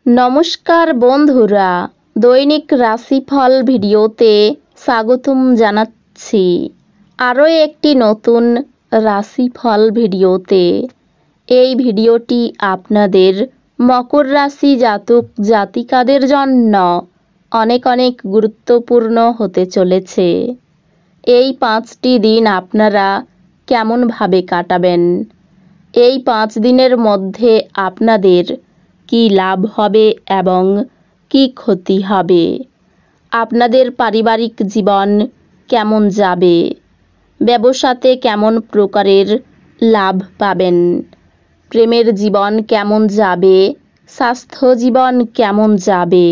নমস্কার বন্ধুরা, দৈনিক রাশিফল ভিডিওতে স্বাগতম জানাচ্ছি। আরও একটি নতুন রাশিফল ভিডিওতে। এই ভিডিওটি আপনাদের মকর রাশি জাতক জাতিকাদের জন্য অনেক অনেক গুরুত্বপূর্ণ হতে চলেছে। এই 5টি দিন আপনারা কেমনভাবে কাটাবেন? এই 5 দিনের মধ্যে আপনাদের কি লাভ হবে এবং কি ক্ষতি হবে? আপনাদের পারিবারিক জীবন কেমন যাবে? ব্যবসাতে কেমন প্রকারের লাভ পাবেন? প্রেমের জীবন কেমন যাবে? স্বাস্থ্য জীবন কেমন যাবে?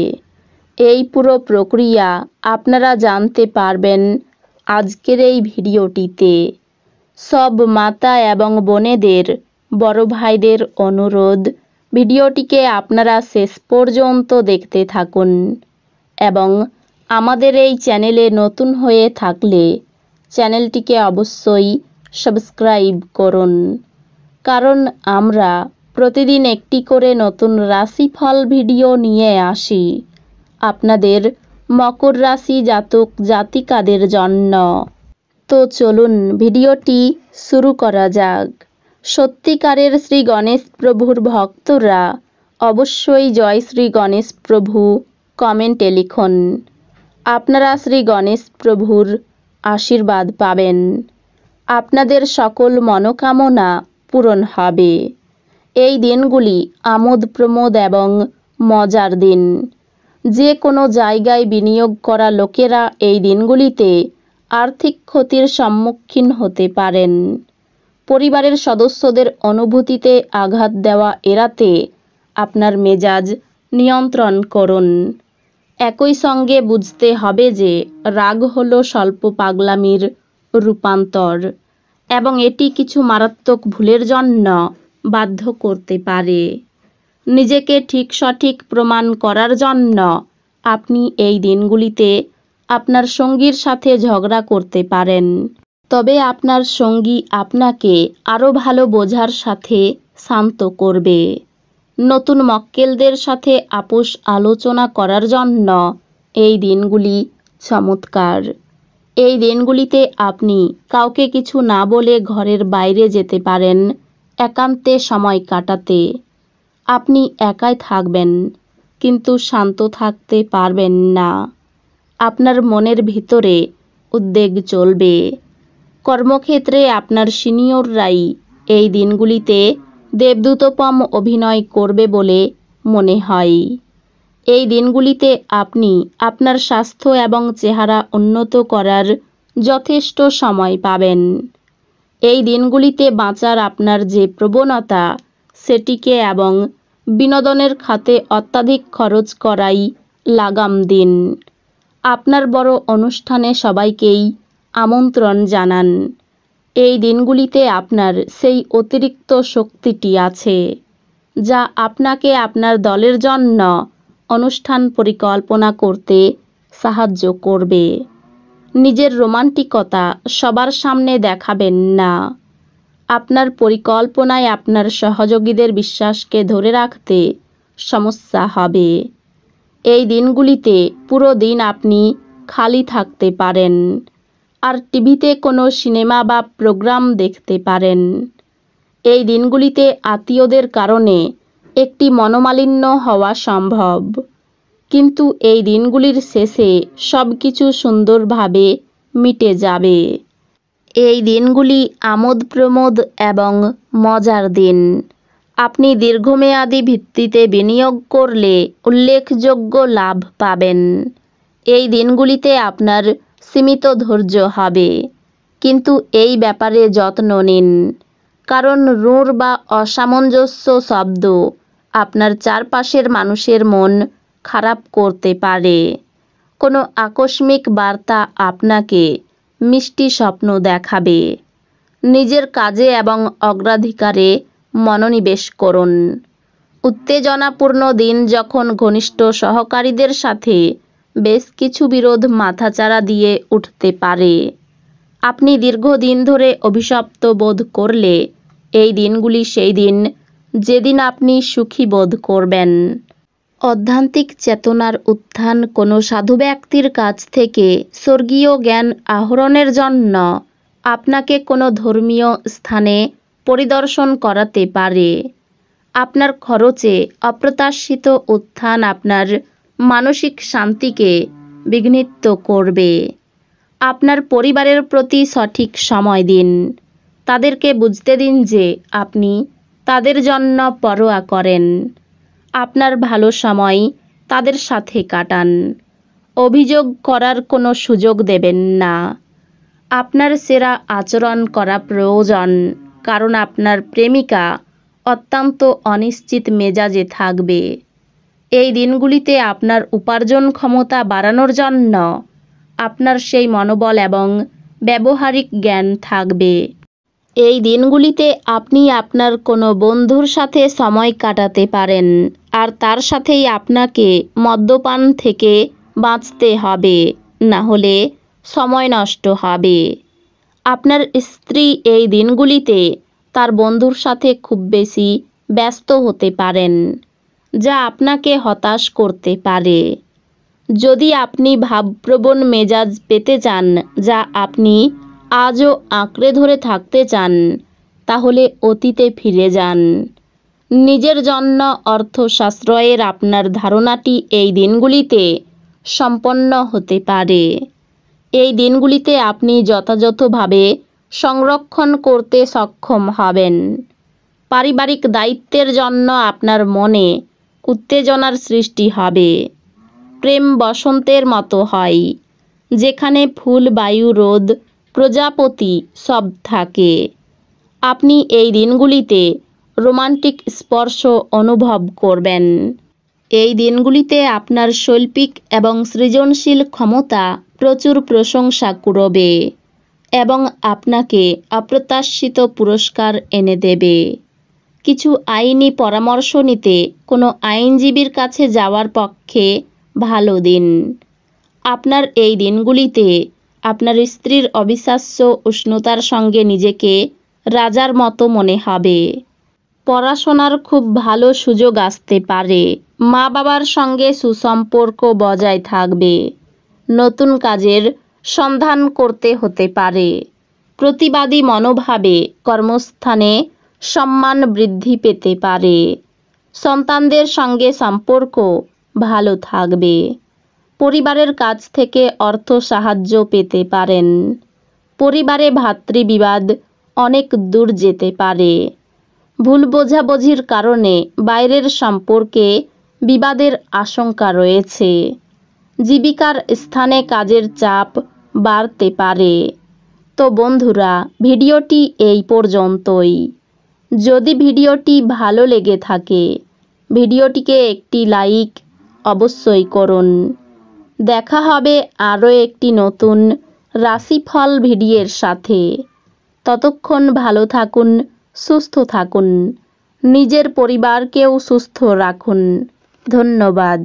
এই পুরো প্রক্রিয়া আপনারা জানতে পারবেন আজকের এই ভিডিওটিতে। সব মাতা এবং বোনেদের, বড় ভাইদের অনুরোধ, ভিডিওটিকে আপনারা শেষ পর্যন্ত দেখতে থাকুন এবং আমাদের এই চ্যানেলে নতুন হয়ে থাকলে চ্যানেলটিকে অবশ্যই সাবস্ক্রাইব করুন, কারণ আমরা প্রতিদিন একটি করে নতুন রাশিফল ভিডিও নিয়ে আসি আপনাদের মকর রাশি জাতক জাতিকাদের জন্য। তো চলুন ভিডিওটি শুরু করা যাক। সত্যিকারের শ্রী গণেশ প্রভুর ভক্তরা অবশ্যই জয় শ্রী গণেশ প্রভু কমেন্টে লিখুন। আপনারা শ্রী গণেশ প্রভুর আশীর্বাদ পাবেন। আপনাদের সকল মনোকামনা পূরণ হবে। এই দিনগুলি আমোদ প্রমোদ এবং মজার দিন। যে কোনো জায়গায় বিনিয়োগ করা লোকেরা এই দিনগুলিতে আর্থিক ক্ষতির সম্মুখীন হতে পারেন। পরিবারের সদস্যদের অনুভূতিতে আঘাত দেওয়া এড়াতে আপনার মেজাজ নিয়ন্ত্রণ করুন। একই সঙ্গে বুঝতে হবে যে রাগ হলো স্বল্প পাগলামির রূপান্তর এবং এটি কিছু মারাত্মক ভুলের জন্য বাধ্য করতে পারে। নিজেকে ঠিক সঠিক প্রমাণ করার জন্য আপনি এই দিনগুলিতে আপনার সঙ্গীর সাথে ঝগড়া করতে পারেন, তবে আপনার সঙ্গী আপনাকে আরও ভালো বোঝার সাথে শান্ত করবে। নতুন মক্কেলদের সাথে আপোষ আলোচনা করার জন্য এই দিনগুলি চমৎকার। এই দিনগুলিতে আপনি কাউকে কিছু না বলে ঘরের বাইরে যেতে পারেন একান্তে সময় কাটাতে। আপনি একাই থাকবেন, কিন্তু শান্ত থাকতে পারবেন না। আপনার মনের ভিতরে উদ্বেগ চলবে। কর্মক্ষেত্রে আপনার সিনিয়ররাই এই দিনগুলিতে দেবদূতোপম অভিনয় করবে বলে মনে হয়। এই দিনগুলিতে আপনি আপনার স্বাস্থ্য এবং চেহারা উন্নত করার যথেষ্ট সময় পাবেন। এই দিনগুলিতে বাঁচার আপনার যে প্রবণতা, সেটিকে এবং বিনোদনের খাতে অত্যাধিক খরচ করাই লাগাম দিন। আপনার বড় অনুষ্ঠানে সবাইকেই আমন্ত্রণ জানান। এই দিনগুলিতে আপনার সেই অতিরিক্ত শক্তিটি আছে যা আপনাকে আপনার দলের জন্য অনুষ্ঠান পরিকল্পনা করতে সাহায্য করবে। নিজের রোমান্টিকতা সবার সামনে দেখাবেন না। আপনার পরিকল্পনায় আপনার সহযোগীদের বিশ্বাসকে ধরে রাখতে সমস্যা হবে। এই দিনগুলিতে পুরো দিন আপনি খালি থাকতে পারেন আর টিভিতে কোনো সিনেমা বা প্রোগ্রাম দেখতে পারেন। এই দিনগুলিতে আত্মীয়দের কারণে একটি মনোমালিন্য হওয়া সম্ভব, কিন্তু এই দিনগুলির শেষে সব কিছু সুন্দরভাবে মিটে যাবে। এই দিনগুলি আমোদ প্রমোদ এবং মজার দিন। আপনি দীর্ঘমেয়াদী ভিত্তিতে বিনিয়োগ করলে উল্লেখযোগ্য লাভ পাবেন। এই দিনগুলিতে আপনার সীমিত ধৈর্য হবে, কিন্তু এই ব্যাপারে যত্ন নিন, কারণ রূঢ় বা অসামঞ্জস্য শব্দ আপনার চারপাশের মানুষের মন খারাপ করতে পারে। কোনো আকস্মিক বার্তা আপনাকে মিষ্টি স্বপ্ন দেখাবে। নিজের কাজে এবং অগ্রাধিকারে মনোনিবেশ করুন। উত্তেজনাপূর্ণ দিন যখন ঘনিষ্ঠ সহকারীদের সাথে বেশ কিছু বিরোধ মাথাচাড়া দিয়ে উঠতে পারে। আপনি দীর্ঘদিন ধরে অভিশপ্ত বোধ করলে এই দিনগুলি সেই দিন যেদিন আপনি সুখী বোধ করবেন। অধ্যাত্মিক চেতনার উত্থান কোনো সাধু ব্যক্তির কাছ থেকে স্বর্গীয় জ্ঞান আহরণের জন্য আপনাকে কোনো ধর্মীয় স্থানে পরিদর্শন করাতে পারে। আপনার খরচে অপ্রত্যাশিত উত্থান আপনার মানসিক শান্তিকে বিঘ্নিত করবে। আপনার পরিবারের প্রতি সঠিক সময় দিন। তাদেরকে বুঝতে দিন যে আপনি তাদের জন্য পরোয়া করেন। আপনার ভালো সময় তাদের সাথে কাটান। অভিযোগ করার কোনো সুযোগ দেবেন না। আপনার সেরা আচরণ করা প্রয়োজন, কারণ আপনার প্রেমিকা অত্যন্ত অনিশ্চিত মেজাজে থাকবে। এই দিনগুলিতে আপনার উপার্জন ক্ষমতা বাড়ানোর জন্য আপনার সেই মনোবল এবং ব্যবহারিক জ্ঞান থাকবে। এই দিনগুলিতে আপনি আপনার কোনো বন্ধুর সাথে সময় কাটাতে পারেন, আর তার সাথেই আপনাকে মদ্যপান থেকে বাঁচতে হবে, না হলে সময় নষ্ট হবে। আপনার স্ত্রী এই দিনগুলিতে তার বন্ধুর সাথে খুব বেশি ব্যস্ত হতে পারেন, যা আপনাকে হতাশ করতে পারে। যদি আপনি ভাবপ্রবণ মেজাজ পেতে চান, যা আপনি আজও আঁকড়ে ধরে থাকতে চান, তাহলে অতীতে ফিরে যান। নিজের জন্য অর্থ সাশ্রয়ের আপনার ধারণাটি এই দিনগুলিতে সম্পন্ন হতে পারে। এই দিনগুলিতে আপনি যথাযথভাবে সংরক্ষণ করতে সক্ষম হবেন। পারিবারিক দায়িত্বের জন্য আপনার মনে উত্তেজনার সৃষ্টি হবে। প্রেম বসন্তের মতো হয়, যেখানে ফুল, বায়ু, রোদ, প্রজাপতি সব থাকে। আপনি এই দিনগুলিতে রোমান্টিক স্পর্শ অনুভব করবেন। এই দিনগুলিতে আপনার শৈল্পিক এবং সৃজনশীল ক্ষমতা প্রচুর প্রশংসা কুড়বে এবং আপনাকে অপ্রত্যাশিত পুরস্কার এনে দেবে। কিছু আইনি পরামর্শ নিতে কোনো আইনজীবীর কাছে যাওয়ার পক্ষে ভালো দিন। আপনার এই দিনগুলিতে আপনার স্ত্রীর অবিশ্বাস্য উষ্ণতার সঙ্গে নিজেকে রাজার মতো মনে হবে। পড়াশোনার খুব ভালো সুযোগ আসতে পারে। মা বাবার সঙ্গে সুসম্পর্ক বজায় থাকবে। নতুন কাজের সন্ধান করতে হতে পারে। প্রতিবাদী মনোভাবে কর্মস্থানে সম্মান বৃদ্ধি পেতে পারে। সন্তানদের সঙ্গে সম্পর্ক ভালো থাকবে। পরিবারের কাছ থেকে অর্থ সাহায্য পেতে পারেন। পরিবারে ভাতৃবিবাদ অনেক দূর যেতে পারে। ভুল বোঝাবুঝির কারণে বাইরের সম্পর্কে বিবাদের আশঙ্কা রয়েছে। জীবিকার স্থানে কাজের চাপ বাড়তে পারে। তো বন্ধুরা, ভিডিওটি এই পর্যন্তই। যদি ভিডিওটি ভালো লেগে থাকে, ভিডিওটিকে একটি লাইক অবশ্যই করুন। দেখা হবে আরও একটি নতুন রাশিফল ভিডিওর সাথে। ততক্ষণ ভালো থাকুন, সুস্থ থাকুন, নিজের পরিবারকেও সুস্থ রাখুন। ধন্যবাদ।